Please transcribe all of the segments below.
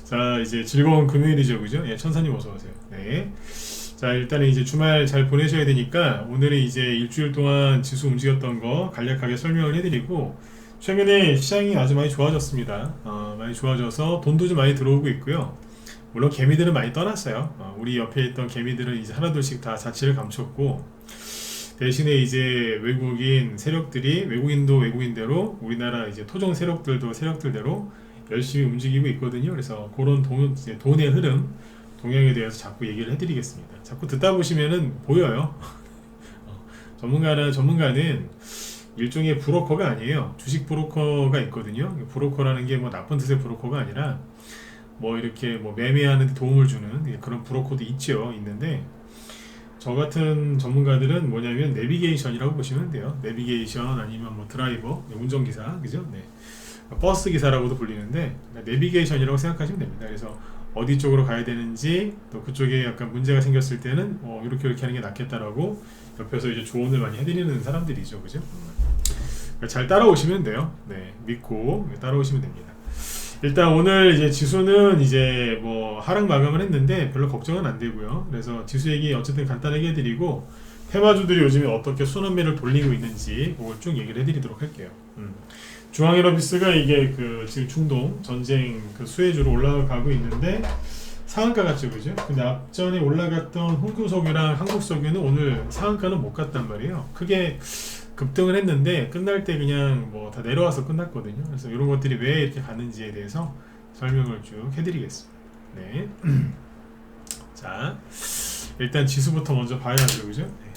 자, 이제 즐거운 금요일이죠, 그죠? 예, 천사님 어서 오세요. 네. 자, 일단은 이제 주말 잘 보내셔야 되니까 오늘은 이제 일주일 동안 지수 움직였던 거 간략하게 설명을 해드리고, 최근에 시장이 아주 많이 좋아졌습니다. 많이 좋아져서 돈도 좀 많이 들어오고 있고요. 물론 개미들은 많이 떠났어요. 우리 옆에 있던 개미들은 이제 하나둘씩 다 자취를 감췄고, 대신에 이제 외국인 세력들이 외국인도 외국인대로 우리나라 이제 토종 세력들도 세력들대로 열심히 움직이고 있거든요. 그래서 그런 이제 돈의 흐름, 동향에 대해서 자꾸 얘기를 해드리겠습니다. 자꾸 듣다 보시면은 보여요. 전문가는 일종의 브로커가 아니에요. 주식 브로커가 있거든요. 브로커라는 게 뭐 나쁜 뜻의 브로커가 아니라 뭐 이렇게 뭐 매매하는 데 도움을 주는 그런 브로커도 있는데, 저 같은 전문가들은 뭐냐면 내비게이션이라고 보시면 돼요. 내비게이션 아니면 뭐 드라이버, 운전기사, 그죠? 네. 버스 기사라고도 불리는데 내비게이션이라고 생각하시면 됩니다. 그래서 어디 쪽으로 가야 되는지, 또 그쪽에 약간 문제가 생겼을 때는 이렇게 하는 게 낫겠다라고 옆에서 이제 조언을 많이 해드리는 사람들이죠, 그죠? 그러니까 잘 따라오시면 돼요. 네, 믿고 따라오시면 됩니다. 일단 오늘 이제 지수는 이제 뭐 하락 마감을 했는데 별로 걱정은 안 되고요. 그래서 지수 얘기 어쨌든 간단하게 해드리고, 테마주들이 요즘에 어떻게 순환매를 돌리고 있는지 그걸 쭉 얘기를 해드리도록 할게요. 중앙에너비스가 이게 그 지금 중동 전쟁 그 수혜주로 올라가고 있는데 상한가 같죠, 그죠? 근데 앞전에 올라갔던 홍콩석유랑 한국석유는 오늘 상한가는 못 갔단 말이에요. 크게 급등을 했는데 끝날 때 그냥 뭐 다 내려와서 끝났거든요. 그래서 이런 것들이 왜 이렇게 가는지에 대해서 설명을 쭉 해드리겠습니다. 네. 자, 일단 지수부터 먼저 봐야죠, 그죠? 네.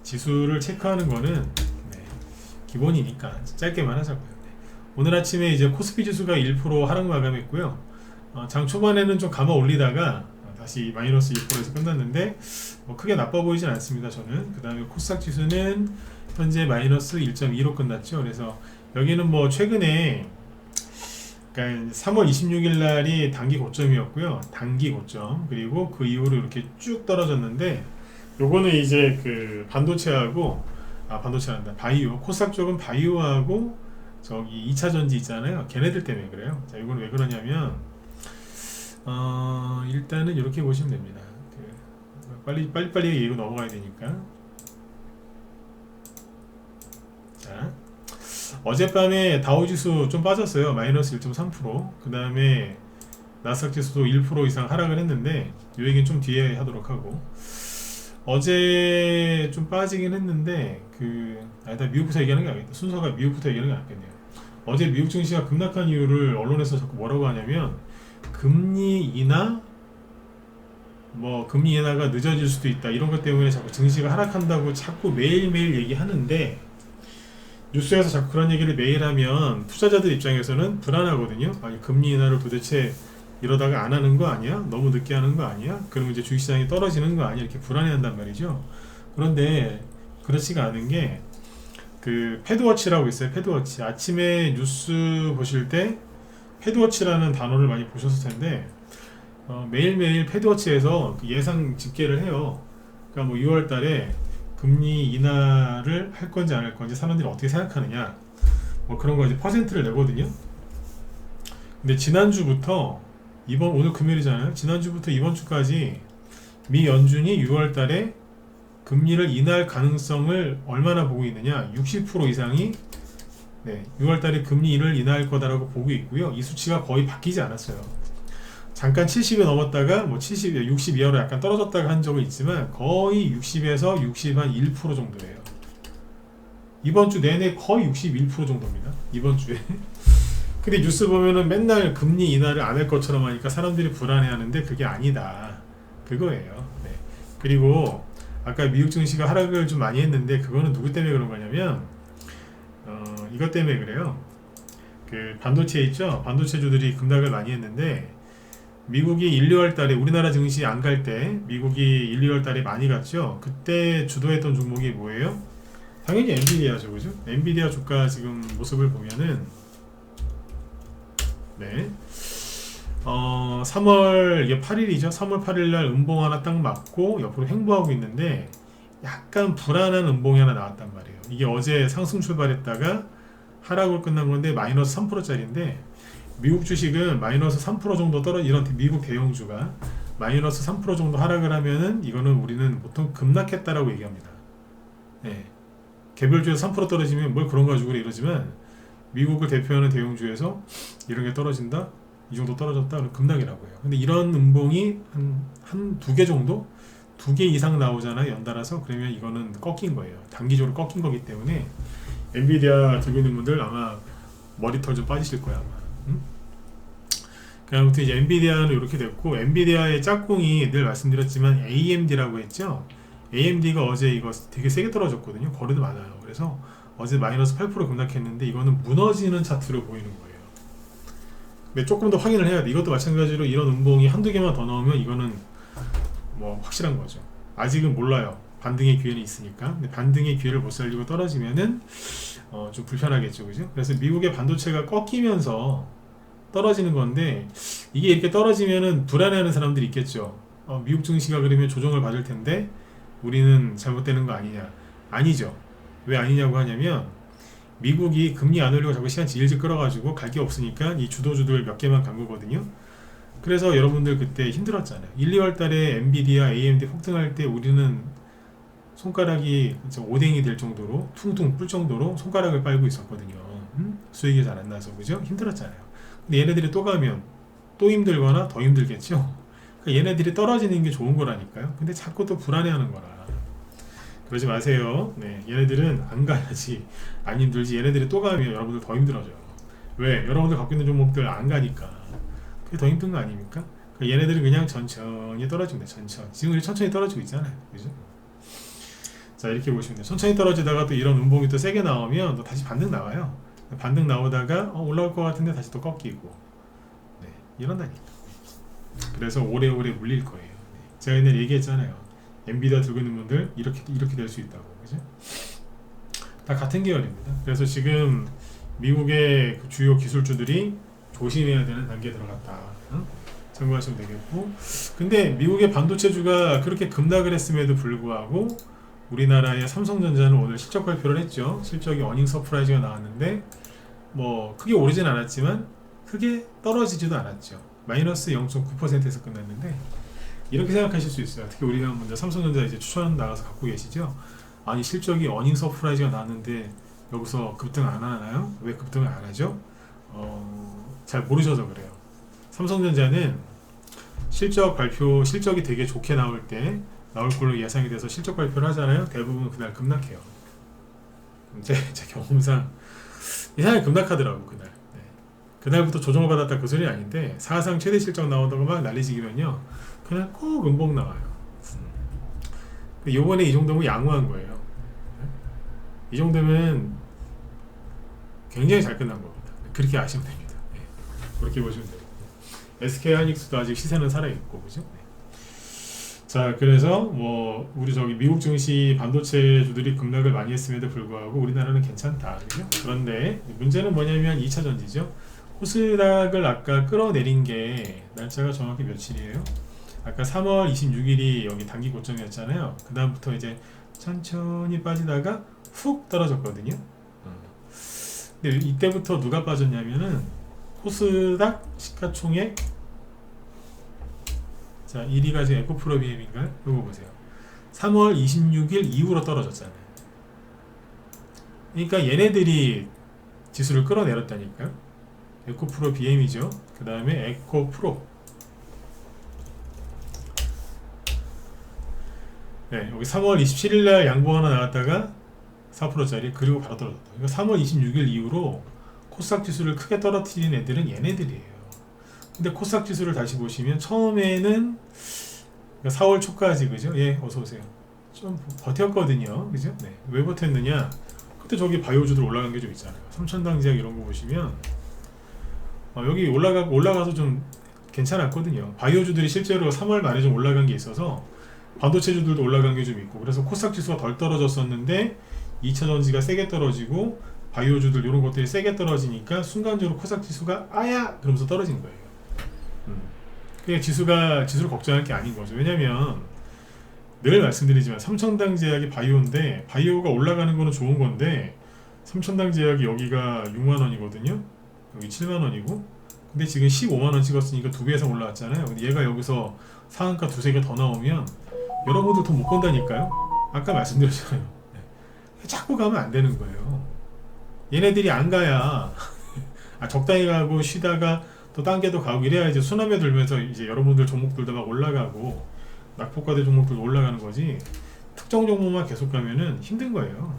지수를 체크하는 거는 기본이니까 짧게만 하자고요. 네. 오늘 아침에 이제 코스피 지수가 1% 하락 마감했고요. 장 초반에는 좀 감아 올리다가 다시 마이너스 2%에서 끝났는데 뭐 크게 나빠 보이진 않습니다, 저는. 그 다음에 코스닥 지수는 현재 마이너스 1.2로 끝났죠. 그래서 여기는 뭐 최근에 그러니까 3월 26일 날이 단기 고점이었고요. 단기 고점. 그리고 그 이후로 이렇게 쭉 떨어졌는데, 요거는 이제 그 반도체란다. 바이오. 코스닥 쪽은 바이오하고 저기 2차전지 있잖아요. 걔네들 때문에 그래요. 자, 이건 왜 그러냐면 일단은 이렇게 보시면 됩니다. 빨리 얘기고 넘어가야 되니까. 자, 어젯밤에 다우지수 좀 빠졌어요. 마이너스 1.3%. 그 다음에 나스닥 지수도 1% 이상 하락을 했는데, 이 얘기는 좀 뒤에 하도록 하고, 어제 좀 빠지긴 했는데 일단 미국부터 얘기하는 게 아니겠다. 순서가 미국부터 얘기하는 게 낫겠네요. 어제 미국 증시가 급락한 이유를 언론에서 자꾸 뭐라고 하냐면, 금리 인하 금리 인하가 늦어질 수도 있다, 이런 것 때문에 자꾸 증시가 하락한다고 자꾸 매일매일 얘기하는데, 뉴스에서 자꾸 그런 얘기를 매일 하면 투자자들 입장에서는 불안하거든요. 아니, 금리 인하를 도대체 이러다가 안 하는 거 아니야? 너무 늦게 하는 거 아니야? 그러면 이제 주식시장이 떨어지는 거 아니야? 이렇게 불안해한단 말이죠. 그런데 그렇지가 않은 게, 그 패드워치라고 있어요. 패드워치. 아침에 뉴스 보실 때 패드워치라는 단어를 많이 보셨을 텐데, 매일매일 패드워치에서 그 예상 집계를 해요. 그러니까 뭐 6월 달에 금리 인하를 할 건지 안 할 건지 사람들이 어떻게 생각하느냐, 뭐 그런 거 이제 퍼센트를 내거든요. 근데 지난주부터 오늘 금요일이잖아요. 지난주부터 이번 주까지 미 연준이 6월 달에 금리를 인하할 가능성을 얼마나 보고 있느냐, 60% 이상이 6월 달에 금리를 인하할 거다라고 보고 있고요. 이 수치가 거의 바뀌지 않았어요. 잠깐 70에 넘었다가 뭐 70, 60 이하로 약간 떨어졌다가 한 적은 있지만 거의 60에서 61% 정도예요. 이번 주 내내 거의 61% 정도입니다. 이번 주에. 근데 뉴스 보면은 맨날 금리 인하를 안 할 것처럼 하니까 사람들이 불안해하는데 그게 아니다, 그거예요. 네. 그리고 아까 미국 증시가 하락을 좀 많이 했는데, 그거는 누구 때문에 그런 거냐면 이것 때문에 그래요. 그 반도체 있죠? 반도체주들이 급락을 많이 했는데, 미국이 1, 2월 달에 우리나라 증시 안 갈 때 미국이 1, 2월 달에 많이 갔죠. 그때 주도했던 종목이 뭐예요? 당연히 엔비디아죠, 그죠? 엔비디아 주가 지금 모습을 보면은 3월 이게 8일이죠. 3월 8일 날 음봉 하나 딱 맞고 옆으로 횡보하고 있는데, 약간 불안한 음봉이 하나 나왔단 말이에요. 이게 어제 상승 출발했다가 하락으로 끝난 건데 마이너스 3%짜리인데, 미국 주식은 마이너스 3% 정도 이런 미국 대형주가 마이너스 3% 정도 하락을 하면은 이거는 우리는 보통 급락했다라고 얘기합니다. 예. 개별주에서 3% 떨어지면 뭘 그런 거 가지고 그래 이러지만 미국을 대표하는 대형주에서 이런 게 떨어진다? 이 정도 떨어졌다? 그럼 급락이라고 해요. 근데 이런 음봉이 한 두 개 정도? 2개 이상 나오잖아요. 연달아서. 그러면 이거는 꺾인 거예요. 단기적으로 꺾인 거기 때문에 엔비디아 들고 있는 분들 아마 머리털 좀 빠지실 거야 아마. 응? 아무튼 이제 엔비디아는 이렇게 됐고, 엔비디아의 짝꿍이 늘 말씀드렸지만 AMD라고 했죠. AMD가 어제 이거 되게 세게 떨어졌거든요. 거래도 많아요. 그래서 어제 마이너스 8% 급락했는데 이거는 무너지는 차트로 보이는 거예요. 근데 조금 더 확인을 해야 돼. 이것도 마찬가지로 이런 음봉이 한두 개만 더 나오면 이거는 뭐 확실한 거죠. 아직은 몰라요. 반등의 기회는 있으니까. 근데 반등의 기회를 못 살리고 떨어지면은 좀 불편하겠죠, 그죠? 그래서 미국의 반도체가 꺾이면서 떨어지는 건데, 이게 이렇게 떨어지면은 불안해하는 사람들이 있겠죠. 미국 증시가 그러면 조정을 받을 텐데 우리는 잘못되는 거 아니냐? 아니죠. 왜 아니냐고 하냐면 미국이 금리 안 올리고 자꾸 시간 질질 끌어가지고 갈 게 없으니까 이 주도주들 몇 개만 간 거거든요. 그래서 여러분들 그때 힘들었잖아요. 1, 2월 달에 엔비디아, AMD 폭등할 때 우리는 손가락이 오뎅이 될 정도로 퉁퉁 불 정도로 손가락을 빨고 있었거든요. 수익이 잘 안 나서, 그죠? 힘들었잖아요. 근데 얘네들이 또 가면 또 힘들거나 더 힘들겠죠. 그러니까 얘네들이 떨어지는 게 좋은 거라니까요. 근데 자꾸 또 불안해하는 거라. 그러지 마세요. 네, 얘네들은 안 가야지 안 힘들지. 얘네들이 또 가면 여러분들 더 힘들어져요. 왜? 여러분들 갖고 있는 종목들 안 가니까. 그게 더 힘든 거 아닙니까? 그러니까 얘네들은 그냥 천천히 떨어집니다. 천천히. 지금 우리 천천히 떨어지고 있잖아요. 그죠? 자, 이렇게 보시면 돼요. 천천히 떨어지다가 또 이런 음봉이 또 세게 나오면 또 다시 반등 나와요. 반등 나오다가 올라올 것 같은데 다시 또 꺾이고. 네, 이런다니까. 그래서 오래오래 물릴 거예요. 네. 제가 옛날에 얘기했잖아요. 엔비디아 들고 있는 분들 이렇게 될 수 있다고. 그죠? 다 같은 계열입니다. 그래서 지금 미국의 그 주요 기술주들이 조심해야 되는 단계에 들어갔다. 응? 참고하시면 되겠고, 근데 미국의 반도체주가 그렇게 급락을 했음에도 불구하고 우리나라의 삼성전자는 오늘 실적 발표를 했죠. 실적이 어닝 서프라이즈가 나왔는데 뭐 크게 오르진 않았지만 크게 떨어지지도 않았죠. 마이너스 0.9%에서 끝났는데, 이렇게 생각하실 수 있어요. 특히 우리가 먼저 삼성전자 이제 추천 나가서 갖고 계시죠. 아니 실적이 어닝 서프라이즈가 나왔는데 여기서 급등 안 하나요? 왜 급등을 안 하죠? 잘 모르셔서 그래요. 삼성전자는 실적이 되게 좋게 나올 때 나올 걸로 예상이 돼서 실적 발표를 하잖아요. 대부분 그날 급락해요. 제 경험상 이상하게 급락하더라고 그날. 네. 그날부터 조정을 받았다 그 소리 아닌데 사상 최대 실적 나온다고 막 난리지기면요 그날 꼭 음봉 나와요. 요번에 이 정도면 양호한 거예요. 이 정도면 굉장히 잘 끝난 겁니다. 그렇게 아시면 됩니다. 네. 그렇게 보시면 돼요. SK하이닉스도 아직 시세는 살아있고, 그죠? 네. 자, 그래서 뭐 우리 미국 증시 반도체주들이 급락을 많이 했음에도 불구하고 우리나라는 괜찮다, 그죠? 그런데 문제는 뭐냐면 2차 전지죠. 코스닥을 아까 끌어내린 게 날짜가 정확히 며칠이에요? 아까 3월 26일이 여기 단기 고점이었잖아요. 그 다음부터 이제 천천히 빠지다가 훅 떨어졌거든요. 근데 이때부터 누가 빠졌냐면은 코스닥 시가총액, 자 1위가 지금 에코프로 BM인가요? 이거 보세요. 3월 26일 이후로 떨어졌잖아요. 그러니까 얘네들이 지수를 끌어내렸다니까요. 에코프로 BM이죠. 그 다음에 에코프로, 네, 여기 3월 27일날 양봉 하나 나왔다가 4%짜리, 그리고 바로 떨어졌다. 그러니까 3월 26일 이후로 코스닥 지수를 크게 떨어뜨린 애들은 얘네들이에요. 근데 코스닥 지수를 다시 보시면 처음에는 4월 초까지, 그죠? 예, 어서 오세요. 좀 버텼거든요, 그죠? 네, 왜 버텼느냐? 그때 저기 바이오주들 올라간 게 좀 있잖아요. 삼천당제약 이런 거 보시면 여기 올라가서 좀 괜찮았거든요. 바이오주들이 실제로 3월 말에 좀 올라간 게 있어서 반도체주들도 올라간 게 좀 있고, 그래서 코스닥 지수가 덜 떨어졌었는데 2차 전지가 세게 떨어지고 바이오주들 이런 것들이 세게 떨어지니까 순간적으로 코스닥 지수가 아야! 그러면서 떨어진 거예요. 그게 지수를 걱정할 게 아닌 거죠. 왜냐면 늘 말씀드리지만 삼천당제약이 바이오인데 바이오가 올라가는 거는 좋은 건데 삼천당제약이 여기가 6만원이거든요. 여기 7만원이고 근데 지금 15만원 찍었으니까 2배 이상 올라왔잖아요. 근데 얘가 여기서 상한가 두세 개 더 나오면 여러분들 돈 못 번다니까요. 아까 말씀드렸잖아요. 자꾸 가면 안 되는 거예요. 얘네들이 안 가야 적당히 가고 쉬다가 또 딴 게도 가고 이래야지 순환매 들면서 이제 여러분들 종목들도 막 올라가고 낙폭과대 종목들도 올라가는 거지. 특정 종목만 계속 가면은 힘든 거예요.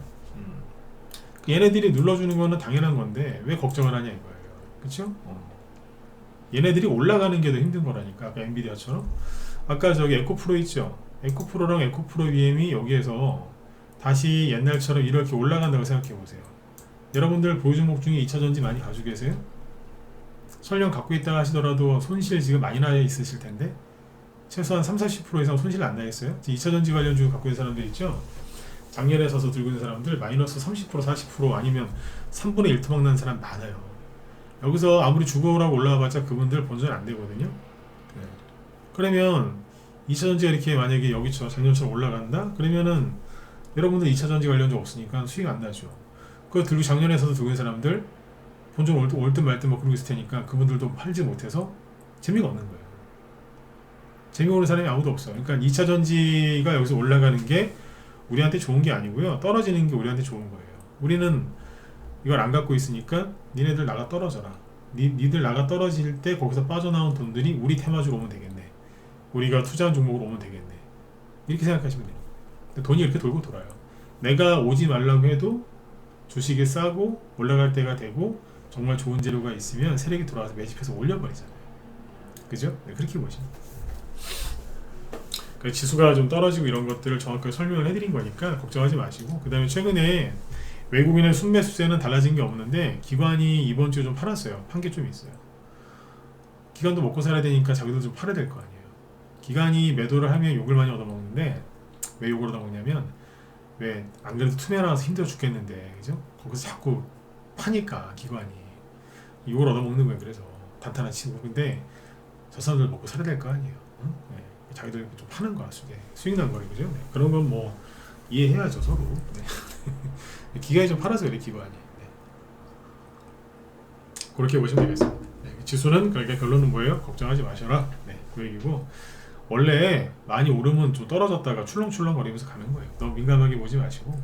얘네들이 눌러주는 거는 당연한 건데 왜 걱정을 하냐 이거예요. 그쵸? 얘네들이 올라가는 게 더 힘든 거라니까. 아까 엔비디아처럼. 아까 저기 에코프로 있죠. 에코프로랑 에코프로 BM이 여기에서 다시 옛날처럼 이렇게 올라간다고 생각해 보세요. 여러분들 보유 종목 중에 2차전지 많이 가지고 계세요? 설령 갖고 있다 하시더라도 손실 지금 많이 나 있으실 텐데 최소한 30-40% 이상 손실 안 나 있어요? 2차전지 관련주 갖고 있는 사람들 있죠? 작년에 서서 들고 있는 사람들 마이너스 30% 40% 아니면 3분의 1 토막 나는 사람 많아요. 여기서 아무리 죽어오라고 올라와봤자 그분들 본전 안 되거든요. 네. 그러면 2차전지가 이렇게 만약에 여기처럼 작년처럼 올라간다? 그러면은 여러분들 2차전지 관련주 없으니까 수익 안 나죠. 그거 들고 작년에서도 들고 있는 사람들 본전 올 듯 말 듯 뭐 그러고 있을 테니까 그분들도 팔지 못해서 재미가 없는 거예요. 재미오는 사람이 아무도 없어요. 그러니까 2차전지가 여기서 올라가는 게 우리한테 좋은 게 아니고요. 떨어지는 게 우리한테 좋은 거예요. 우리는 이걸 안 갖고 있으니까 니네들 나가 떨어져라. 니들 나가 떨어질 때 거기서 빠져나온 돈들이 우리 테마주로 오면 되겠네. 우리가 투자한 종목으로 오면 되겠네. 이렇게 생각하시면 돼요. 돈이 이렇게 돌고 돌아요. 내가 오지 말라고 해도 주식이 싸고 올라갈 때가 되고 정말 좋은 재료가 있으면 세력이 돌아와서 매집해서 올려버리잖아요. 그죠? 네, 그렇게 보시면 돼요. 그러니까 지수가 좀 떨어지고 이런 것들을 정확하게 설명을 해드린 거니까 걱정하지 마시고, 그 다음에 최근에 외국인의 순매수세는 달라진 게 없는데 기관이 이번 주에 좀 팔았어요. 판 게 좀 있어요. 기관도 먹고 살아야 되니까 자기도 좀 팔아야 될 거 아니에요. 기관이 매도를 하면 욕을 많이 얻어먹는데 왜 욕을 얻어먹냐면 왜 안 그래도 투매 나와서 힘들어 죽겠는데 그죠? 거기서 자꾸 파니까 기관이 욕을 얻어먹는 거예요. 그래서 단단한 친구. 근데 저 사람들 먹고 살아야 될 거 아니에요. 응? 네. 자기들 좀 파는 거야. 수익 난 거리 그죠? 네. 그런 건 뭐 이해해야죠 서로. 네. 기관이 좀 팔아서 그래 기관이. 네. 그렇게 보시면 되겠습니다. 네. 지수는 그러니까 결론은 뭐예요? 걱정하지 마셔라. 네. 그 얘기고, 원래 많이 오르면 좀 떨어졌다가 출렁출렁 거리면서 가는 거예요. 너무 민감하게 보지 마시고.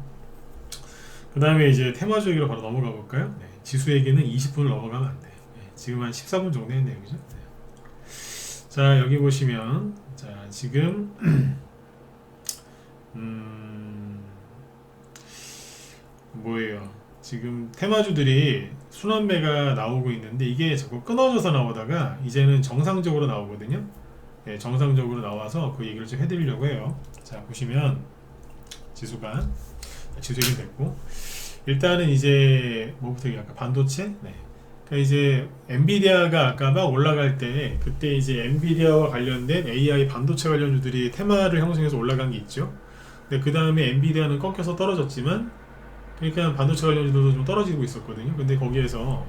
그 다음에 이제 테마주 얘기로 바로 넘어가 볼까요? 네. 지수 얘기는 20분을 넘어가면 안 돼요. 네. 지금 한 14분 정도 했네요. 그죠? 네. 자, 여기 보시면 자 지금 뭐예요? 지금 테마주들이 순환매가 나오고 있는데 이게 자꾸 끊어져서 나오다가 이제는 정상적으로 나오거든요. 네, 정상적으로 나와서 그 얘기를 좀 해드리려고 해요. 자 보시면 지수가 지수 얘기 됐고, 일단은 이제 뭐부터 얘기할까? 반도체? 네. 그러니까 이제 엔비디아가 아까 막 올라갈 때 그때 이제 엔비디아와 관련된 AI 반도체 관련주들이 테마를 형성해서 올라간 게 있죠. 근데 그 다음에 엔비디아는 꺾여서 떨어졌지만, 그러니까 반도체 관련주들도 좀 떨어지고 있었거든요. 근데 거기에서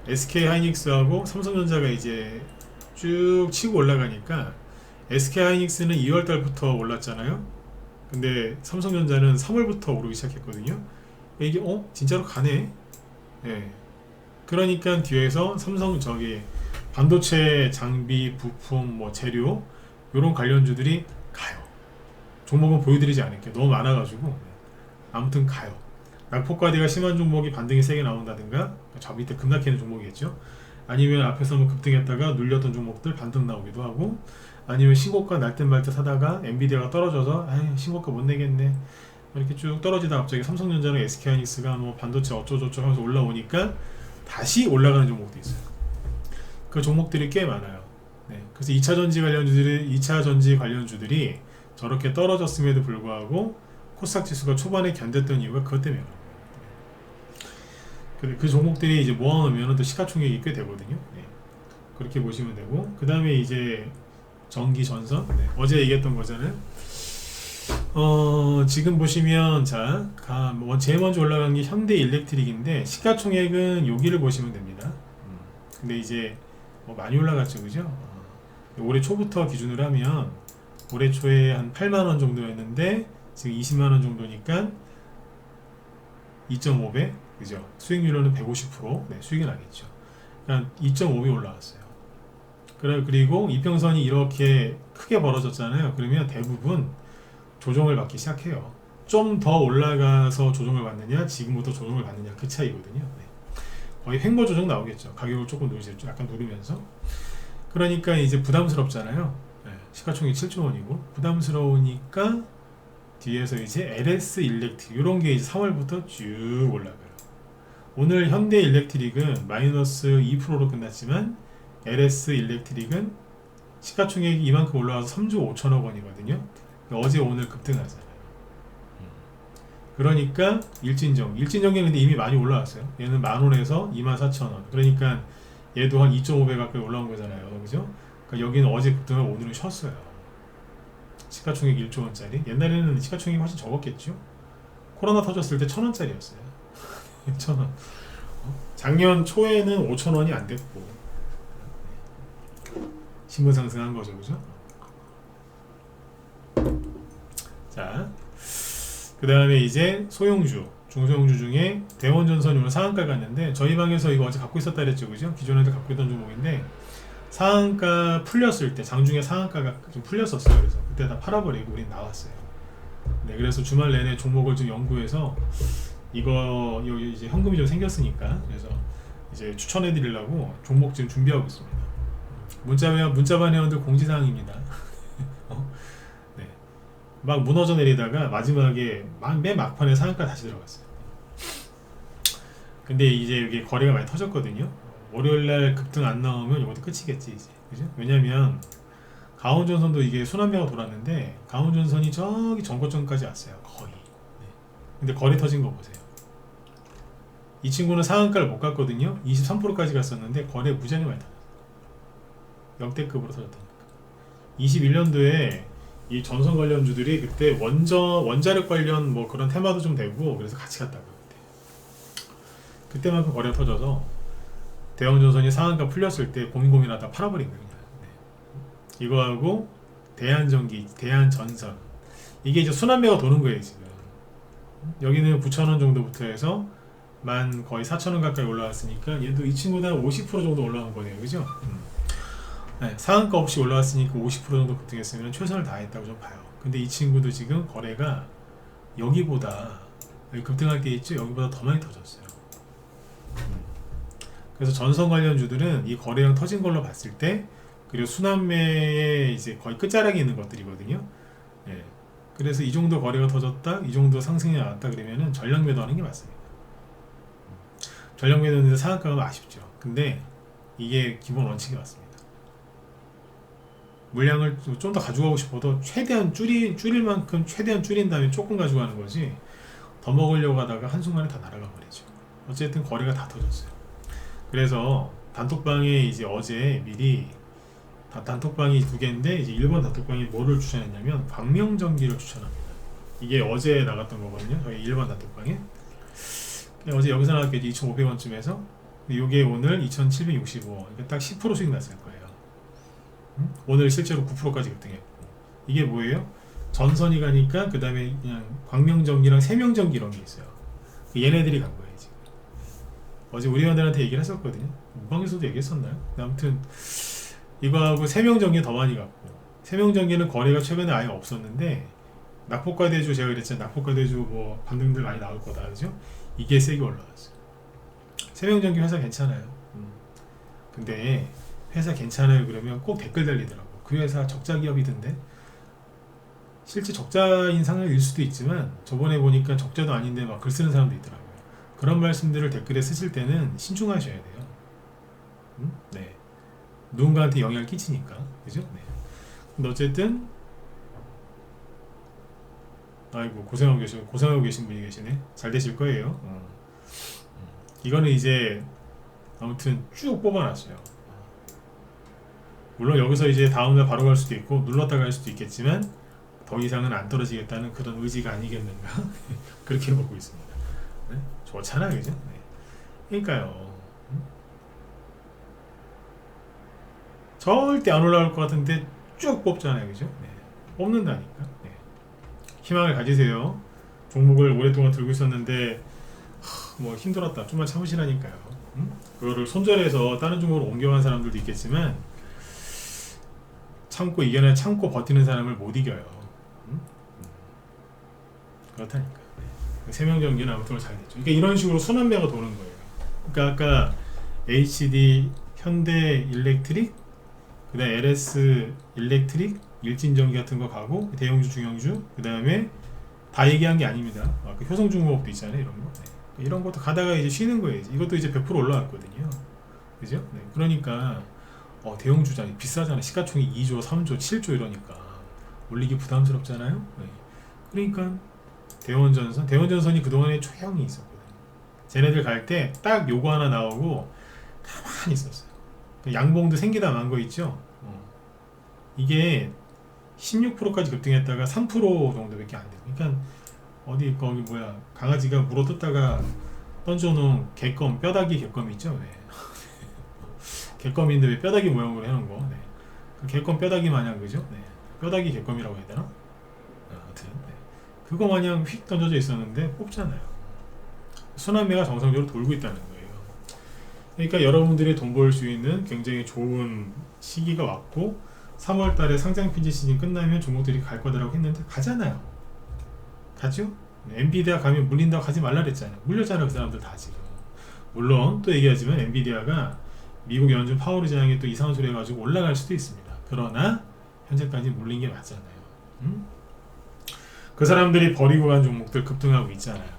SK 하이닉스하고 삼성전자가 이제 쭉 치고 올라가니까 SK 하이닉스는 2월 달부터 올랐잖아요. 근데 삼성전자는 3월부터 오르기 시작했거든요. 이게 진짜로 가네. 예. 그러니까 뒤에서 삼성 반도체 장비 부품 뭐 재료 이런 관련주들이 가요. 종목은 보여드리지 않을게요. 너무 많아가지고. 아무튼 가요. 낙폭과대가 심한 종목이 반등이 세게 나온다든가, 저 밑에 급락하는 종목이겠죠. 아니면 앞에서 뭐 급등했다가 눌렸던 종목들 반등 나오기도 하고, 아니면 신고가 날 듯 말 듯 하다가 엔비디아가 떨어져서 신고가 못 내겠네 이렇게 쭉 떨어지다 갑자기 삼성전자랑 SK하이닉스가 뭐 반도체 어쩌고저쩌고 하면서 올라오니까 다시 올라가는 종목도 있어요. 그 종목들이 꽤 많아요. 네. 그래서 2차전지 관련주들이 저렇게 떨어졌음에도 불구하고 코스닥 지수가 초반에 견뎠던 이유가 그것 때문에 그런 거예요. 그 종목들이 이제 모아놓으면 또 시가총액이 꽤 되거든요. 네. 그렇게 보시면 되고, 그 다음에 이제 전기 전선, 네. 어제 얘기했던 거잖아요. 지금 보시면 제일 먼저 올라간 게 현대일렉트릭인데 시가총액은 여기를 보시면 됩니다. 근데 이제 뭐 많이 올라갔죠, 그죠? 올해 초부터 기준으로 하면 올해 초에 한 8만원 정도였는데 지금 20만원 정도니까 2.5배, 그죠? 수익률로는 150%, 네, 수익이 나겠죠. 그냥 2.5배 올라왔어요. 그리고 이평선이 이렇게 크게 벌어졌잖아요. 그러면 대부분 조정을 받기 시작해요. 좀 더 올라가서 조정을 받느냐, 지금부터 조정을 받느냐, 그 차이거든요. 네. 거의 횡보 조정 나오겠죠. 가격을 조금 약간 누르면서. 그러니까 이제 부담스럽잖아요. 네. 시가총액 7조 원이고 부담스러우니까 뒤에서 이제 LS 일렉트릭 이런 게 이제 3월부터 쭉 올라가요. 오늘 현대 일렉트릭은 마이너스 2%로 끝났지만 LS 일렉트릭은 시가총액이 이만큼 올라와서 3조 5천억 원이거든요. 어제 오늘 급등하잖아요. 그러니까 일진정기 근데 이미 많이 올라왔어요. 얘는 10,000원에서 24,000원. 그러니까 얘도 한 2.5배 가까이 올라온 거잖아요. 그죠? 그러니까 여기는 어제 급등을 오늘은 쉬었어요. 시가총액 1조 원짜리. 옛날에는 시가총액이 훨씬 적었겠죠. 코로나 터졌을 때 1,000원짜리였어요. 1,000원. 작년 초에는 5,000원이 안 됐고 신분 상승한 거죠, 그죠? 자, 그 다음에 이제 소형주, 중소형주 중에 대원전선이 오늘 상한가 갔는데 저희 방에서 이거 어제 갖고 있었다 그랬죠, 그죠? 기존에도 갖고 있던 종목인데 상한가 풀렸을 때 장중에 상한가가 좀 풀렸었어요. 그래서 그때 다 팔아버리고 우린 나왔어요. 네, 그래서 주말 내내 종목을 좀 연구해서 이거 여기 이제 현금이 좀 생겼으니까 그래서 이제 추천해드리려고 종목 지금 준비하고 있습니다. 문자반 회원들 공지사항입니다. 네. 막 무너져 내리다가 마지막에 맨 막판에 상한가 다시 들어갔어요. 근데 이제 여기 거래가 많이 터졌거든요. 월요일날 급등 안 나오면 이것도 끝이겠지 이제, 그죠? 왜냐면 강원전선도 이게 순환매가 돌았는데 강원전선이 저기 전고점까지 왔어요, 거의. 네. 근데 거래 터진 거 보세요. 이 친구는 상한가를 못 갔거든요. 23%까지 갔었는데 거래 무지하게 많이 터졌어요. 역대급으로 터졌다니까. 21년도에 이 전선 관련주들이 그때 원자력 관련 뭐 그런 테마도 좀 되고 그래서 같이 갔다고 그때만큼 거래가 터져서 대형전선이 상한가 풀렸을 때 고민하다 팔아버린 거예요. 네. 이거하고 대한전기, 대한전선 이게 이제 순환매가 도는 거예요 지금. 여기는 9,000원 정도부터 해서 거의 4,000원 가까이 올라왔으니까 얘도 이 친구는 50% 정도 올라온 거네요, 그죠? 네, 상한가 없이 올라왔으니까 50% 정도 급등했으면 최선을 다했다고 좀 봐요. 근데 이 친구도 지금 거래가 여기보다 여기 급등할 때 있죠? 여기보다 더 많이 터졌어요. 그래서 전선 관련주들은 이 거래량 터진 걸로 봤을 때 그리고 순환매에 이제 거의 끝자락에 있는 것들이거든요. 예. 그래서 이 정도 거래가 터졌다, 이 정도 상승이 나왔다 그러면은 전량 매도하는 게 맞습니다. 전량 매도는 상한가가 아쉽죠. 근데 이게 기본 원칙이 맞습니다. 물량을 좀 더 가져가고 싶어도 최대한 줄일 만큼 최대한 줄인 다음에 조금 가져가는 거지 더 먹으려고 하다가 한순간에 다 날아가 버리죠. 어쨌든 거래가 다 터졌어요. 그래서 단톡방에 이제 어제 미리 단톡방이 2개인데 이제 1번 단톡방에 뭐를 추천했냐면 광명전기를 추천합니다. 이게 어제 나갔던 거거든요. 저희 1번 단톡방에 어제 여기서 나왔겠지. 2,500원쯤에서 이게 오늘 2,765원. 그러니까 딱 10% 수익 났을 거예요. 오늘 실제로 9%까지 급등했고 이게 뭐예요? 전선이 가니까 그 다음에 그냥 광명전기랑 세명전기 이런 게 있어요. 얘네들이 간 거예요 지금. 어제 우리 회원들한테 얘기를 했었거든요. 무방에서도 얘기했었나요? 아무튼 이거하고 세명전기 더 많이 갔고 세명전기는 거래가 최근에 아예 없었는데 낙폭과대주 제가 그랬잖아요. 낙폭과대주 뭐 반등들 많이 나올 거다, 그죠? 이게 세게 올라갔어요. 세명전기 회사 괜찮아요. 근데 회사 괜찮아요 그러면 꼭 댓글 달리더라고. 그 회사 적자 기업이던데. 실제 적자인 상황일 수도 있지만 저번에 보니까 적자도 아닌데 막 글 쓰는 사람도 있더라고요. 그런 말씀들을 댓글에 쓰실 때는 신중하셔야 돼요. 네. 누군가한테 영향을 끼치니까, 그죠? 네. 근데 어쨌든 아이고 고생하고 계신 분이 계시네. 잘 되실 거예요. 이거는 이제 아무튼 쭉 뽑아놨어요. 물론 여기서 이제 다음날 바로 갈 수도 있고 눌렀다가 갈 수도 있겠지만 더 이상은 안 떨어지겠다는 그런 의지가 아니겠는가 그렇게 보고 있습니다. 네? 좋잖아요, 그죠? 네. 그러니까요. 절대 안 올라올 것 같은데 쭉 뽑잖아요, 그죠? 네. 뽑는다니까. 네. 희망을 가지세요. 종목을 오랫동안 들고 있었는데 뭐 힘들었다, 좀만 참으시라니까요. 그거를 손절해서 다른 종목으로 옮겨간 사람들도 있겠지만 참고 버티는 사람을 못 이겨요. 음? 그렇다니까. 세명전기는 아무튼 잘 됐죠. 그러니까 이런 식으로 순환매가 도는 거예요. 그러니까 아까 HD, 현대 일렉트릭, 그다음 LS 일렉트릭, 일진전기 같은 거 가고 대형주, 중형주, 그다음에 다 얘기한 게 아닙니다. 그 효성중공업도 있잖아요, 이런 거. 네. 이런 것도 가다가 이제 쉬는 거예요. 이것도 이제 100% 올라왔거든요. 그죠? 네. 그러니까 대형주잖아요. 비싸잖아요. 시가총액 2조, 3조, 7조 이러니까 올리기 부담스럽잖아요. 네. 그러니까 대원전선이 그동안에 초형이 있었거든요. 쟤네들 갈 때 딱 요거 하나 나오고 가만히 있었어요. 양봉도 생기다 만 거 있죠. 이게 16%까지 급등했다가 3% 정도밖에 안 돼요. 그러니까 거기 뭐야, 강아지가 물어뜯다가 던져놓은 개껌, 뼈다귀 개껌 있죠. 네. 개껌인데 왜 뼈다귀 모양으로 해놓은 거. 네. 그 개껌 뼈다귀 마냥, 그죠? 네. 뼈다귀 개껌이라고 해야 되나? 아무튼 네. 그거 마냥 휙 던져져 있었는데 뽑잖아요. 순환매가 정상적으로 돌고 있다는 거예요. 그러니까 여러분들이 돈 벌 수 있는 굉장히 좋은 시기가 왔고, 3월 달에 상장 핀지 시즌 끝나면 종목들이 갈 거다라고 했는데 가잖아요. 가죠? 엔비디아 가면 물린다고 가지 말라 그랬잖아요. 물렸잖아요, 그 사람들 다 지금. 물론 또 얘기하지만 엔비디아가 미국 연준 파월 의장이 또 이상한 소리 해가지고 올라갈 수도 있습니다. 그러나 현재까지 물린 게 맞잖아요. 그 사람들이 버리고 간 종목들 급등하고 있잖아요.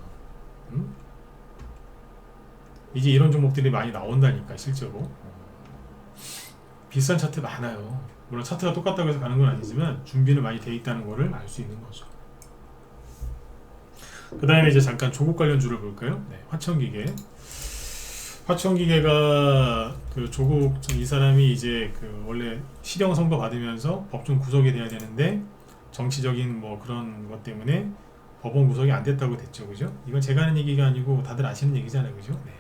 이제 이런 종목들이 많이 나온다니까, 실제로. 비싼 차트 많아요. 물론 차트가 똑같다고 해서 가는 건 아니지만 준비는 많이 돼 있다는 거를 알 수 있는 거죠. 그 다음에 이제 잠깐 조국 관련주를 볼까요? 네, 화천기계가 그 조국 이 사람이 이제 그 원래 실형 선고 받으면서 법정 구속이 돼야 되는데 정치적인 뭐 그런 것 때문에 법원 구속이 안 됐다고 됐죠, 그죠? 이건 제가 하는 얘기가 아니고 다들 아시는 얘기잖아요, 그죠? 네.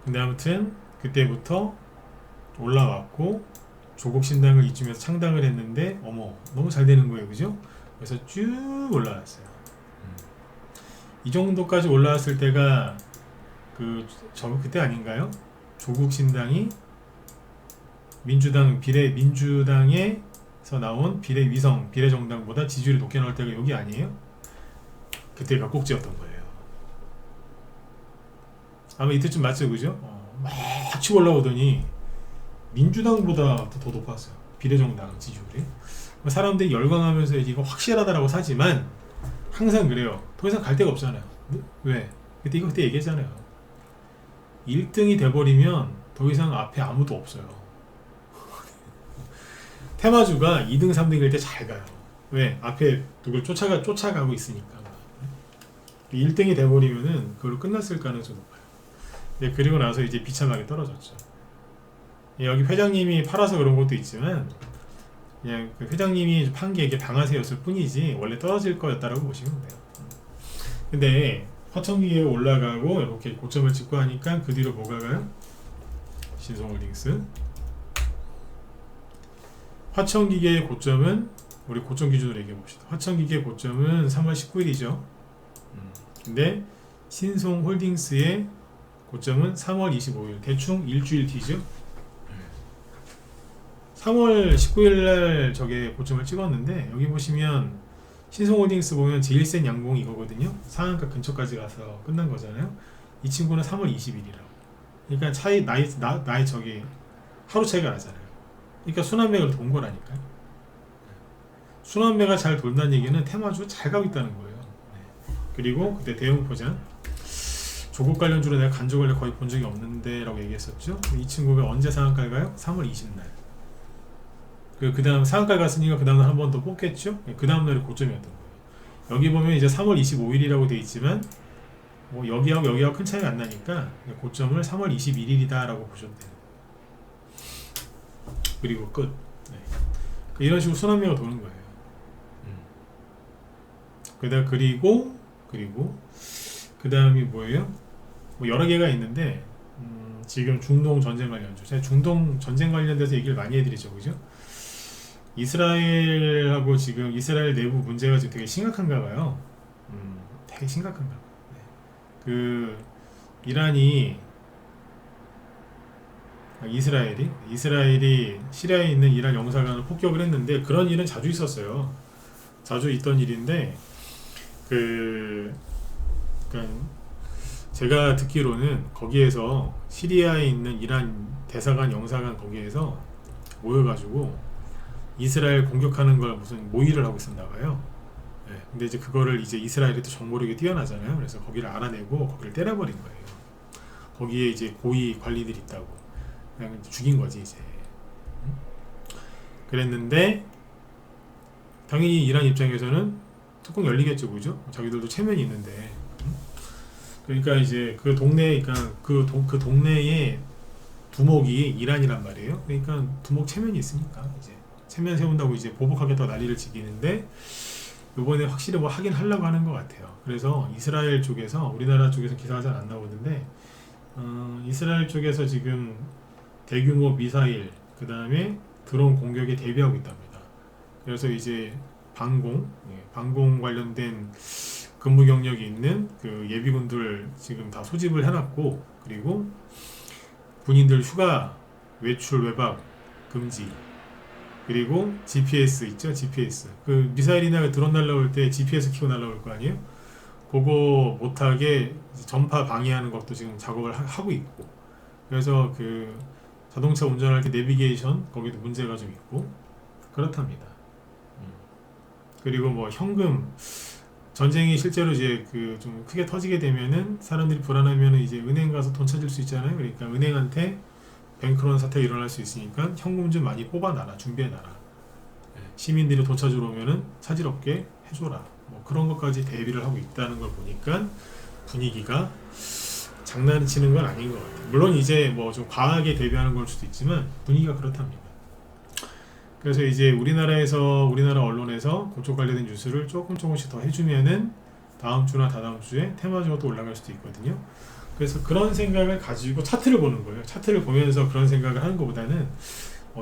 근데 아무튼 그때부터 올라왔고 조국 신당을 이쯤에서 창당을 했는데 어머 너무 잘 되는 거예요, 그죠? 그래서 쭉 올라왔어요. 이 정도까지 올라왔을 때가 그때 아닌가요? 조국 신당이 민주당에서 나온 비례정당보다 지지율이 높게 나올 때가 여기 아니에요? 그때가 꼭지였던 거예요. 아마 이때쯤 맞죠, 그죠? 막 치고 올라오더니 민주당보다 더 높았어요. 비례정당 지지율이. 사람들이 열광하면서 이거 확실하다라고 사지만 항상 그래요. 더 이상 갈 데가 없잖아요. 왜? 그때 얘기했잖아요. 1등이 돼버리면 더 이상 앞에 아무도 없어요. 테마주가 2등, 3등일 때 잘 가요. 왜? 앞에 누굴 쫓아가고 있으니까. 1등이 돼버리면은 그걸로 끝났을 가능성이 높아요. 네, 그리고 나서 이제 비참하게 떨어졌죠. 여기 회장님이 팔아서 그런 것도 있지만 그냥 그 회장님이 판 게 이게 방아쇠였을 뿐이지 원래 떨어질 거였다라고 보시면 돼요. 근데 화천기계에 올라가고 이렇게 고점을 찍고 하니까 그 뒤로 뭐가 가요? 신성홀딩스. 화천기계의 고점은 우리 고점 기준으로 얘기해 봅시다. 화천기계 고점은 3월 19일이죠. 근데 신성홀딩스의 고점은 3월 25일. 대충 일주일 뒤죠. 3월 19일날 저게 고점을 찍었는데 여기 보시면 신성홀딩스 보면 제일 센 양봉이 이거거든요. 상한가 근처까지 가서 끝난 거잖아요. 이 친구는 3월 20일이라고. 그러니까 차이 나이 저기 하루 차이가 나잖아요. 그러니까 순환매가 돈 거라니까요. 순환매가 잘 돈다는 얘기는 테마주 잘 가고 있다는 거예요. 그리고 그때 대형 포장 조국 관련주로 내가 간주 관련 거의 본 적이 없는데 라고 얘기했었죠. 이 친구가 언제 상한가에 가요? 3월 20날. 그 다음 상한가 갔으니까 그 다음날 한 번 더 뽑겠죠. 그 다음날이 고점이었던 거예요. 여기 보면 이제 3월 25일이라고 되어 있지만 뭐 여기하고 큰 차이가 안 나니까 고점을 3월 21일이다 라고 보셔도 돼요. 그리고 끝. 네. 이런 식으로 순환매가 도는 거예요. 그리고 그 다음이 뭐예요? 뭐 여러 개가 있는데 지금 중동 전쟁 관련주. 제가 중동 전쟁 관련돼서 얘기를 많이 해드리죠, 그죠? 이스라엘하고 지금 이스라엘 내부 문제가 지금 되게 심각한가 봐요. 되게 심각한가 봐요. 네. 이란이 이스라엘이 시리아에 있는 이란 영사관을 폭격을 했는데 그런 일은 자주 있었어요. 자주 있던 일인데 그러니까 제가 듣기로는 거기에서 시리아에 있는 이란 대사관 영사관 거기에서 모여가지고 이스라엘 공격하는 걸 무슨 모의를 하고 있었나 봐요. 네, 근데 이제 그거를 이제 이스라엘이 또 정보력이 뛰어나잖아요. 그래서 거기를 알아내고 거기를 때려버린 거예요. 거기에 이제 고위 관리들이 있다고 그냥 죽인 거지 이제. 그랬는데 당연히 이란 입장에서는 뚜껑 열리겠죠, 그죠? 자기들도 체면이 있는데. 그러니까 이제 그 동네, 그러니까 그 동네에 두목이 이란이란 말이에요. 그러니까 두목 체면이 있으니까 이제 체면 세운다고 이제 보복하겠다고 난리를 지기는데 이번에 확실히 뭐 하긴 하려고 하는 것 같아요. 그래서 이스라엘 쪽에서 우리나라 쪽에서 기사가 잘 안 나오는데 이스라엘 쪽에서 지금 대규모 미사일 그 다음에 드론 공격에 대비하고 있답니다. 그래서 이제 방공 관련된 근무 경력이 있는 그 예비군들 지금 다 소집을 해놨고, 그리고 군인들 휴가, 외출, 외박 금지, 그리고 GPS 있죠, GPS. 그 미사일이나 드론 날라올 때 GPS 키고 날라올 거 아니에요? 그거 못하게 전파 방해하는 것도 지금 작업을 하고 있고, 그래서 그 자동차 운전할 때 내비게이션 거기도 문제가 좀 있고 그렇답니다. 그리고 뭐 현금, 전쟁이 실제로 이제 그 좀 크게 터지게 되면은 사람들이 불안하면은 이제 은행 가서 돈 찾을 수 있잖아요. 그러니까 은행한테 뱅크런 사태가 일어날 수 있으니까 현금 좀 많이 뽑아놔라, 준비해놔라. 시민들이 돈 찾으러 오면은 차질 없게 해줘라. 뭐 그런 것까지 대비를 하고 있다는 걸 보니까 분위기가 장난치는 건 아닌 것 같아요. 물론 이제 뭐 좀 과하게 대비하는 걸 수도 있지만 분위기가 그렇답니다. 그래서 이제 우리나라 언론에서 그쪽 관련된 뉴스를 조금씩 더 해주면은 다음 주나 다다음 주에 테마적으로 또 올라갈 수도 있거든요. 그래서 그런 생각을 가지고 차트를 보는 거예요. 차트를 보면서 그런 생각을 하는 것보다는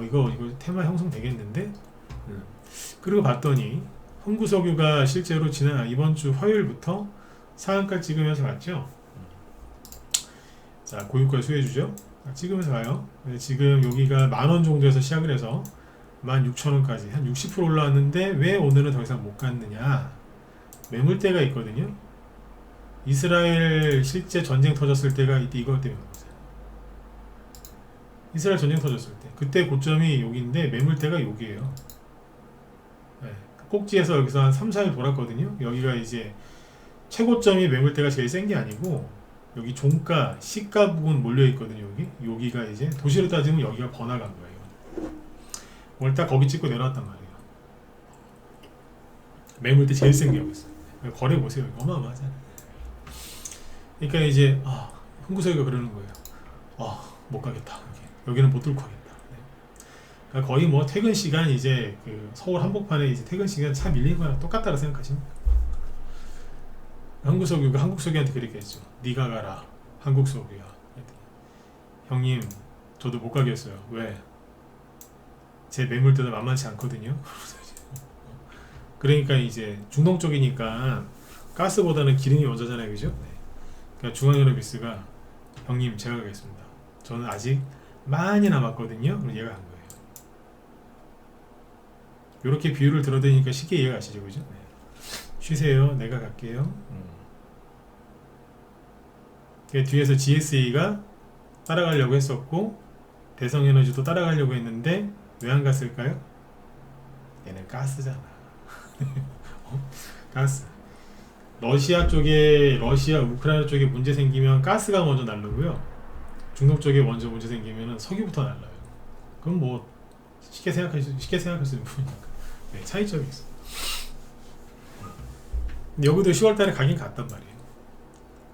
이거 테마 형성 되겠는데? 그리고 봤더니 홍구석유가 실제로 이번 주 화요일부터 상한가 찍으면서 갔죠. 자, 고유가 수혜주죠. 찍으면서 가요. 지금 여기가 10,000원 정도에서 시작을 해서 16,000원까지 한 60% 올라왔는데 왜 오늘은 더 이상 못 갔느냐? 매물대가 있거든요. 이스라엘 실제 전쟁 터졌을 때가 이때 이것 때문에 그런 거죠. 이스라엘 전쟁 터졌을 때 그때 고점이 여기인데 매물대가 여기에요. 네. 꼭지에서 여기서 한 3, 4일 돌았거든요. 여기가 이제 최고점이 매물대가 제일 센 게 아니고 여기 종가, 시가 부분 몰려있거든요. 여기가 이제 도시로 따지면 여기가 번화가인 거예요. 오늘 딱 거기 찍고 내려왔단 말이에요. 매물대 제일 센 게 여기 있어요. 거래 보세요. 어마어마하잖아요. 그러니까 이제 홍구석이가 그러는 거예요. 못 가겠다. 여기는 못 뚫고 가겠다. 네. 그러니까 거의 뭐 퇴근 시간 이제 그 서울 한복판에 이제 퇴근 시간 차 밀리는 거랑 똑같다고 생각하시면 돼요. 홍구석이가 한국석이한테 그렇게 했죠. 네가 가라. 한국석이야. 형님, 저도 못 가겠어요. 왜? 제 매물대도 만만치 않거든요. 그러니까 이제 중동 쪽이니까 가스보다는 기름이 먼저잖아요, 그죠? 네. 그러니까 중앙유럽비스가 형님 제가 가겠습니다. 저는 아직 많이 남았거든요. 그럼 얘가 간 거예요. 이렇게 비유를 들어드리니까 쉽게 이해가 가시죠, 그죠? 네. 쉬세요, 내가 갈게요. 뒤에서 GSA가 따라가려고 했었고 대성에너지도 따라가려고 했는데 왜 안 갔을까요? 얘는 가스잖아. 가스. 러시아, 우크라이나 쪽에 문제 생기면 가스가 먼저 날르고요. 중동 쪽에 먼저 문제 생기면 석유부터 날라요. 그럼 뭐 쉽게 생각할 수 있는 부분이니까. 네, 차이점이 있어. 근데 여기도 10월달에 가긴 갔단 말이에요.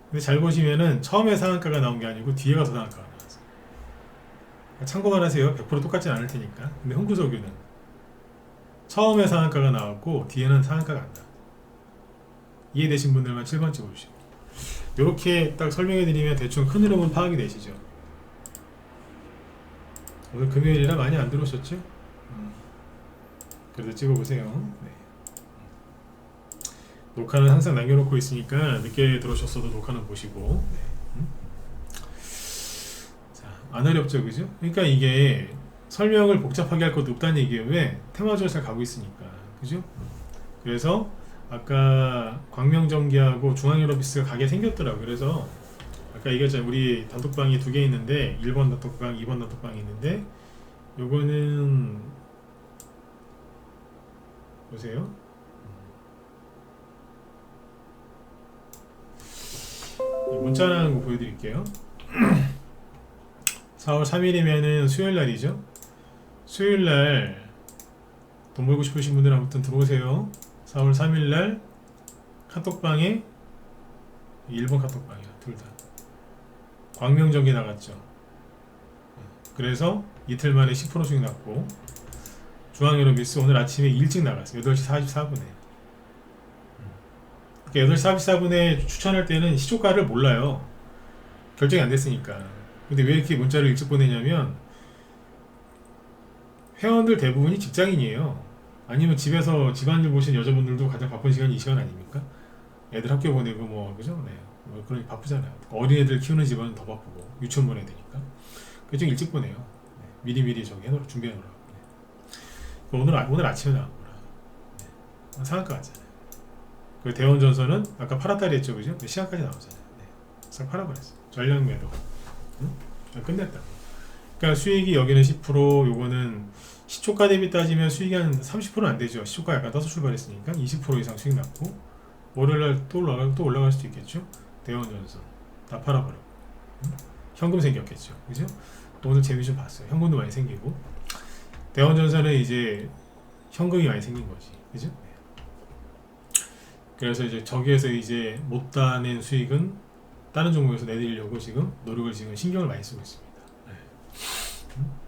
근데 잘 보시면은 처음에 상한가가 나온 게 아니고 뒤에 가서 상한가가 나왔어요. 참고만 하세요. 100% 똑같진 않을 테니까. 근데 홍구석유는 처음에 상한가가 나왔고 뒤에는 상한가가 안 나와요. 이해되신 분들만 7번 찍어주시고, 이렇게 딱 설명해드리면 대충 큰 흐름은 파악이 되시죠. 오늘 금요일이라 많이 안 들어오셨죠? 그래도 찍어보세요. 네. 녹화는 항상 남겨놓고 있으니까 늦게 들어오셨어도 녹화는 보시고. 네. 안 어렵죠, 그죠? 그러니까 이게 설명을 복잡하게 할 것도 없다는 얘기예요. 왜? 테마주가 잘 가고 있으니까, 그죠? 그래서 아까 광명전기하고 중앙유럽비스가 가게 생겼더라고요. 그래서 아까 얘기했잖아요. 우리 단톡방이 두 개 있는데 1번 단톡방, 2번 단톡방이 있는데 요거는 보세요. 문자 나는 거 보여드릴게요. 4월 3일이면은 수요일날이죠. 수요일날 돈 벌고 싶으신 분들 아무튼 들어오세요. 4월 3일날 카톡방에 1번 카톡방이야. 둘 다 광명전기 나갔죠. 그래서 이틀 만에 10%씩 났고 중앙유럽비스 오늘 아침에 일찍 나갔어요. 8시 44분에. 그러니까 8시 44분에 추천할 때는 시초가를 몰라요. 결정이 안 됐으니까. 근데 왜 이렇게 문자를 일찍 보내냐면 회원들 대부분이 직장인이에요. 아니면 집에서 집안일 보신 여자분들도 가장 바쁜 시간이 이 시간 아닙니까? 애들 학교 보내고 뭐 그죠? 네. 뭐 그러니 바쁘잖아요. 어린애들 키우는 집안은 더 바쁘고 유치원 보내야 되니까. 그래서 좀 일찍 보내요. 네. 미리미리 저기 해놓으라 준비해 놓으라고. 네. 오늘 아침에 나온 거라. 네. 상한가 같잖아요. 그 대원전선은 아까 팔았다리 했죠, 그죠? 시간까지 나오잖아요. 네. 싹 팔아버렸어요. 전량 매도. 응? 끝냈다. 그러니까 수익이 여기는 10%, 요거는 시초가 대비 따지면 수익이 한 30%는 안 되죠. 시초가 약간 떠서 출발했으니까 20% 이상 수익 났고 월요일날 또 올라갈 수도 있겠죠. 대원전선 다 팔아버렸고 현금 생겼겠죠, 그죠? 또 오늘 재미 좀 봤어요. 현금도 많이 생기고 대원전선은 이제 현금이 많이 생긴 거지, 그죠? 그래서 이제 저기에서 이제 못 따낸 수익은 다른 종목에서 내드리려고 지금 노력을 지금 신경을 많이 쓰고 있습니다.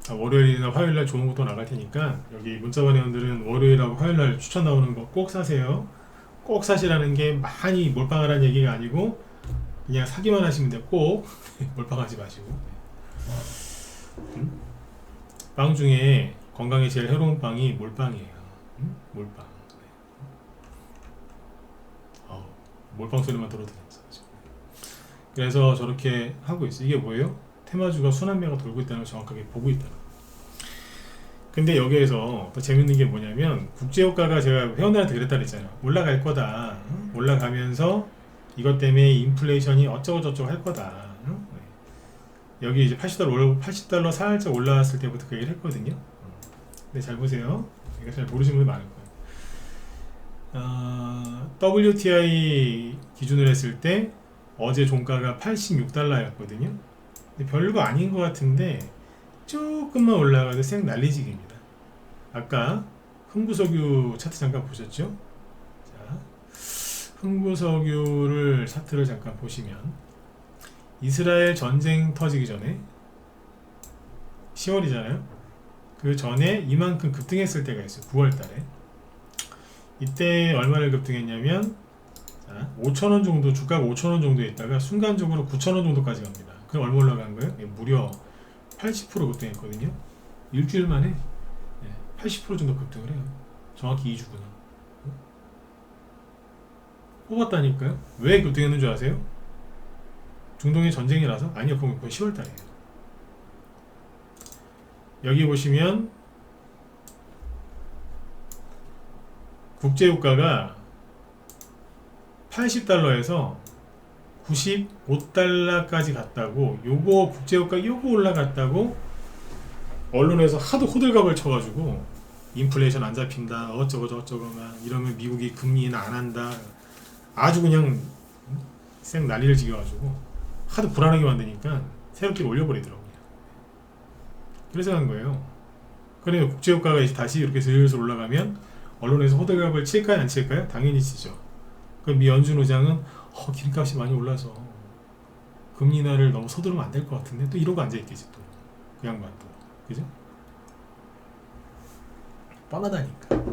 월요일이나 화요일날 좋은 것도 나갈 테니까 여기 문자반 회원들은 월요일하고 화요일날 추천 나오는 거 꼭 사세요. 꼭 사시라는 게 많이 몰빵하라는 얘기가 아니고 그냥 사기만 하시면 돼요. 꼭 몰빵하지 마시고. 빵 중에 건강에 제일 해로운 빵이 몰빵이에요. 몰빵. 몰빵 소리만 들어도 괜찮아요. 그래서 저렇게 하고 있어요. 이게 뭐예요? 테마주가 순환매가 돌고 있다는 걸 정확하게 보고 있다. 근데 여기에서 더 재밌는 게 뭐냐면 국제유가가 제가 회원들한테 그랬다 그랬잖아요. 올라갈 거다. 올라가면서 이것 때문에 인플레이션이 어쩌고저쩌고 할 거다. 여기 이제 80달러 살짝 올라왔을 때부터 그 얘기를 했거든요. 근데 잘 보세요. 이거 잘 모르시는 분들 많을 거예요. WTI 기준으로 했을 때 어제 종가가 86달러였거든요. 근데 별거 아닌 것 같은데 조금만 올라가도 생 난리지기입니다. 아까 흥부석유 차트 잠깐 보셨죠? 자, 흥부석유를 차트를 잠깐 보시면 이스라엘 전쟁 터지기 전에 10월이잖아요. 그 전에 이만큼 급등했을 때가 있어요. 9월달에. 이때 얼마를 급등했냐면 5,000원 정도, 주가가 5,000원 정도에 있다가 순간적으로 9,000원 정도까지 갑니다. 그럼 얼마 올라간 거예요? 무려 80% 급등했거든요. 일주일 만에 80% 정도 급등을 해요. 정확히 2주구나. 뽑았다니까요. 왜 급등했는 줄 아세요? 중동의 전쟁이라서? 아니요, 그건 10월달이에요. 여기 보시면 국제유가가 80달러에서 95달러까지 갔다고, 요거 국제유가 요거 올라갔다고 언론에서 하도 호들갑을 쳐가지고 인플레이션 안 잡힌다 어쩌고저쩌고만 이러면 미국이 금리 인하 안 한다 아주 그냥 쌩 난리를 지겨가지고 하도 불안하게 만드니까 새롭게 올려버리더라고요. 그래서 간 거예요. 그래요. 국제유가가 이제 다시 이렇게 슬슬 올라가면 언론에서 호들갑을 칠까요 안 칠까요? 당연히 치죠. 그럼 미 연준 의장은 기름값이 많이 올라서 금리 인하를 너무 서두르면 안 될 것 같은데 또 이러고 앉아있겠지 또 그 양반도. 그죠? 뻔하다니까.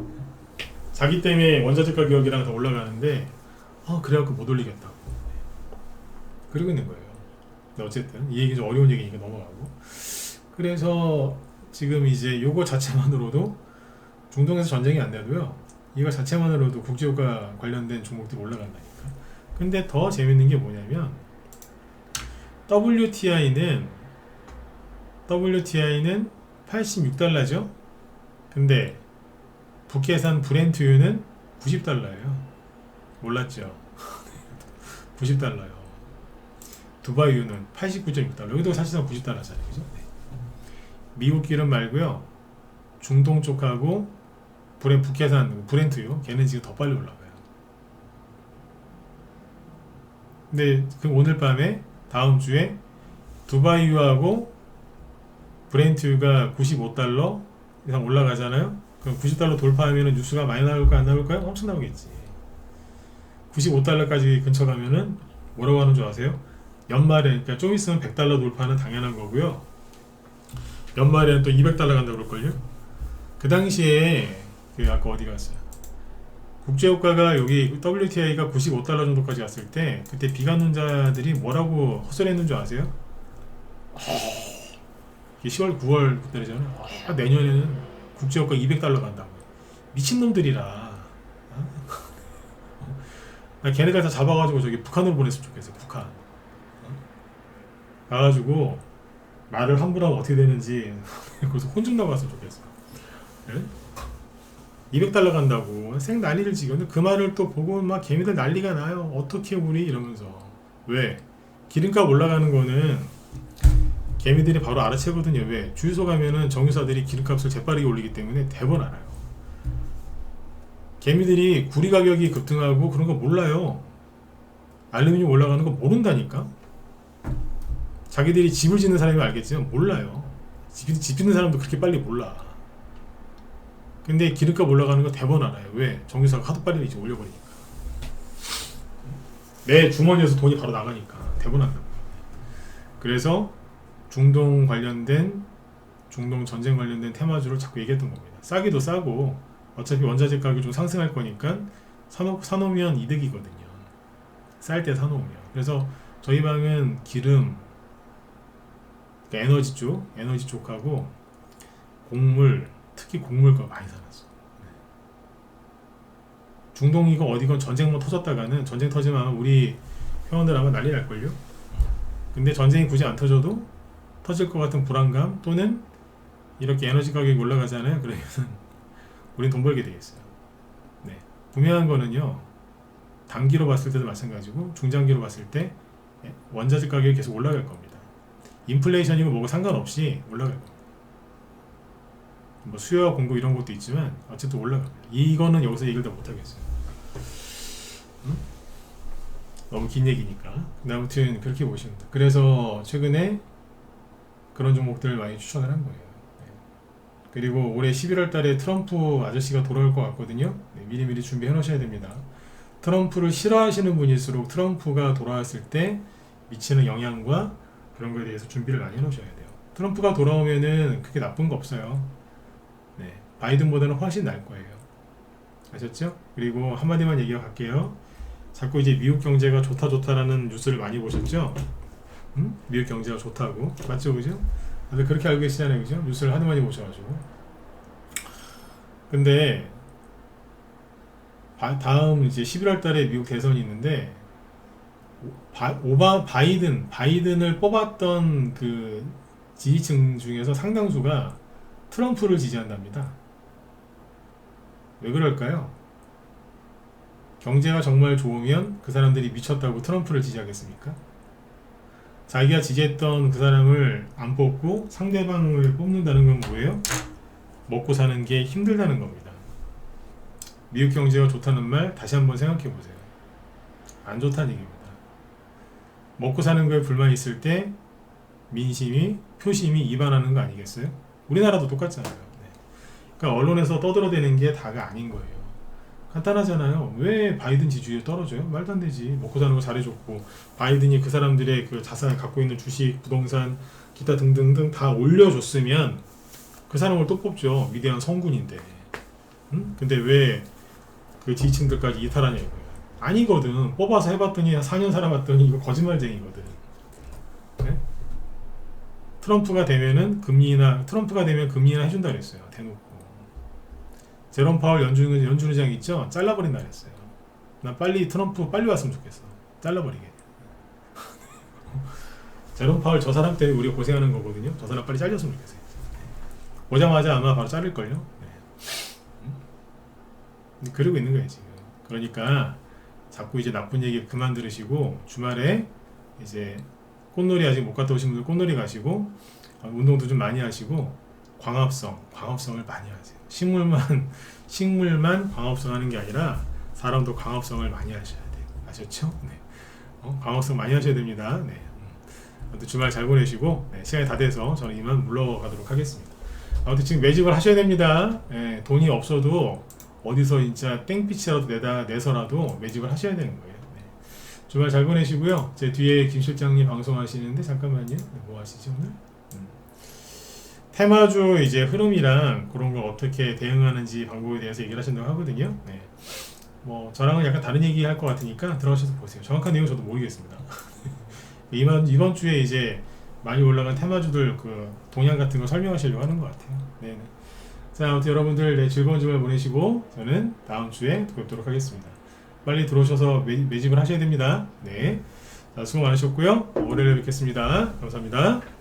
자기 때문에 원자재 가격이랑 더 올라가는데 그래갖고 못 올리겠다고 그러고 있는 거예요. 근데 어쨌든 이 얘기 좀 어려운 얘기니까 넘어가고. 그래서 지금 이제 요거 자체만으로도 중동에서 전쟁이 안 돼도요 이거 자체만으로도 국제유가 관련된 종목들이 올라간다니까. 근데 더 재밌는 게 뭐냐면 WTI는 WTI는 86달러죠. 근데 북해산 브렌트유는 90달러예요. 몰랐죠? 90달러요. 두바이유는 89.6달러. 여기도 사실상 90달러잖아요. 그죠? 네. 미국 기름 말고요. 중동 쪽하고 북해산 브렌트유 걔는 지금 더 빨리 올라가요. 근데 그 오늘 밤에 다음 주에 두바이유하고 브렌트유가 95달러 이상 올라가잖아요. 그럼 90달러 돌파하면은 뉴스가 많이 나올까 안 나올까요? 엄청 나오겠지. 95달러까지 근처 가면은 뭐라고 하는 줄 아세요? 연말에 그러니까 좀 있으면 100달러 돌파는 당연한 거고요. 연말에는 또 200달러 간다고 그럴걸요? 그 당시에 그 아까 어디 갔어요? 국제유가가 여기 WTI가 95달러 정도까지 갔을 때 그때 비관론자들이 뭐라고 헛소리했는 줄 아세요? 10월 9월 그때잖아요. 내년에는 국제유가 200달러 간다고. 미친놈들이라. 나 걔네들 다 잡아가지고 저기 북한으로 보냈으면 좋겠어. 북한. 가가지고 말을 함부로 하면 어떻게 되는지 거기서 혼 좀 나갔으면 좋겠어. 네? 200달러 간다고 생 난리를 지금 그 말을 또 보고 막 개미들 난리가 나요. 어떻게 우리 이러면서. 왜? 기름값 올라가는 거는 개미들이 바로 알아채거든요. 왜? 주유소 가면은 정유사들이 기름값을 재빠르게 올리기 때문에 대번 알아요. 개미들이 구리 가격이 급등하고 그런 거 몰라요. 알루미늄 올라가는 거 모른다니까. 자기들이 집을 짓는 사람이 알겠지만 몰라요. 집 짓는 사람도 그렇게 빨리 몰라. 근데 기름값 올라가는 거 대번 알아요. 왜? 정유사가 하도 빨리 이제 올려버리니까. 내 주머니에서 돈이 바로 나가니까 대번 안다고. 그래서 중동 전쟁 관련된 테마주를 자꾸 얘기했던 겁니다. 싸기도 싸고 어차피 원자재 가격이 좀 상승할 거니까 사놓으면 이득이거든요. 쌀 때 사놓으면. 그래서 저희 방은 기름, 그러니까 에너지 쪽하고 곡물, 특히 곡물 거 많이 사놨어. 중동이건 어디건 전쟁만 터졌다가는 전쟁 터지면 우리 회원들 아마 난리 날걸요. 근데 전쟁이 굳이 안 터져도 터질 것 같은 불안감 또는 이렇게 에너지 가격이 올라가잖아요. 그러면 우린 돈 벌게 돼 있어요. 네. 분명한 거는요. 단기로 봤을 때도 마찬가지고 중장기로 봤을 때 원자재 가격이 계속 올라갈 겁니다. 인플레이션이고 뭐고 상관없이 올라갈 겁니다. 뭐 수요와 공급 이런 것도 있지만 어쨌든 올라갑니다. 이거는 여기서 얘기를 다 못하겠어요. 응? 너무 긴 얘기니까. 근데 아무튼 그렇게 보시면 됩니다. 그래서 최근에 그런 종목들을 많이 추천을 한 거예요. 네. 그리고 올해 11월 달에 트럼프 아저씨가 돌아올 것 같거든요. 네, 미리미리 준비해 놓으셔야 됩니다. 트럼프를 싫어하시는 분일수록 트럼프가 돌아왔을 때 미치는 영향과 그런 거에 대해서 준비를 많이 해 놓으셔야 돼요. 트럼프가 돌아오면은 그게 나쁜 거 없어요. 네, 바이든보다는 훨씬 나을 거예요. 아셨죠? 그리고 한마디만 얘기하고 갈게요. 자꾸 이제 미국 경제가 좋다라는 뉴스를 많이 보셨죠? 미국 경제가 좋다고. 맞죠? 그죠? 다들 그렇게 알고 계시잖아요. 그죠? 뉴스를 하도 많이 보셔가지고. 근데 다음 이제 11월 달에 미국 대선이 있는데 바이든을 뽑았던 그 지지층 중에서 상당수가 트럼프를 지지한답니다. 왜 그럴까요? 경제가 정말 좋으면 그 사람들이 미쳤다고 트럼프를 지지하겠습니까? 자기가 지지했던 그 사람을 안 뽑고 상대방을 뽑는다는 건 뭐예요? 먹고 사는 게 힘들다는 겁니다. 미국 경제가 좋다는 말 다시 한번 생각해 보세요. 안 좋다는 얘기입니다. 먹고 사는 거에 불만이 있을 때 민심이, 표심이 이반하는 거 아니겠어요? 우리나라도 똑같잖아요. 네. 그러니까 언론에서 떠들어대는 게 다가 아닌 거예요. 간단하잖아요. 왜 바이든 지지율이 떨어져요? 말도 안 되지. 먹고 사는 거 잘해줬고 바이든이 그 사람들의 그 자산을 갖고 있는 주식, 부동산, 기타 등등등 다 올려줬으면 그 사람을 또 뽑죠. 위대한 성군인데. 응? 근데 왜 그 지지층들까지 이탈하냐 이거예요. 아니거든. 뽑아서 해봤더니 4년 살아봤더니 이거 거짓말쟁이거든. 네? 트럼프가 되면 금리나 해준다 그랬어요. 대놓고. 제롬 파월 연준 의장 있죠? 잘라버린다 그랬어요. 난 트럼프 빨리 왔으면 좋겠어. 잘라버리게. 제롬 파월 저 사람 때문에 우리가 고생하는 거거든요. 저 사람 빨리 잘렸으면 좋겠어요. 오자마자 아마 바로 자를걸요. 그러고 있는 거예요 지금. 그러니까 자꾸 이제 나쁜 얘기 그만 들으시고 주말에 이제 꽃놀이 아직 못 갔다 오신 분들 꽃놀이 가시고 운동도 좀 많이 하시고 광합성을 많이 하세요. 식물만 광합성 하는 게 아니라 사람도 광합성을 많이 하셔야 돼요. 아셨죠? 네. 광합성 많이 하셔야 됩니다. 네. 아무튼 주말 잘 보내시고 네, 시간이 다 돼서 저는 이만 물러가도록 하겠습니다. 아무튼 지금 매집을 하셔야 됩니다. 네, 돈이 없어도 어디서 진짜 땡빛이라도 내서라도 매집을 하셔야 되는 거예요. 네. 주말 잘 보내시고요. 제 뒤에 김 실장님 방송하시는데 잠깐만요. 네, 뭐 하시죠 오늘? 테마주 이제 흐름이랑 그런 걸 어떻게 대응하는지 방법에 대해서 얘기를 하신다고 하거든요. 네. 뭐 저랑은 약간 다른 얘기 할 것 같으니까 들어가셔서 보세요. 정확한 내용은 저도 모르겠습니다. 이번 주에 이제 많이 올라간 테마주들 그 동향 같은 거 설명하시려고 하는 것 같아요. 네. 자, 아무튼 여러분들 네, 즐거운 주말 보내시고 저는 다음 주에 뵙도록 하겠습니다. 빨리 들어오셔서 매집을 하셔야 됩니다. 네. 자, 수고 많으셨고요. 월요일에 뵙겠습니다. 감사합니다.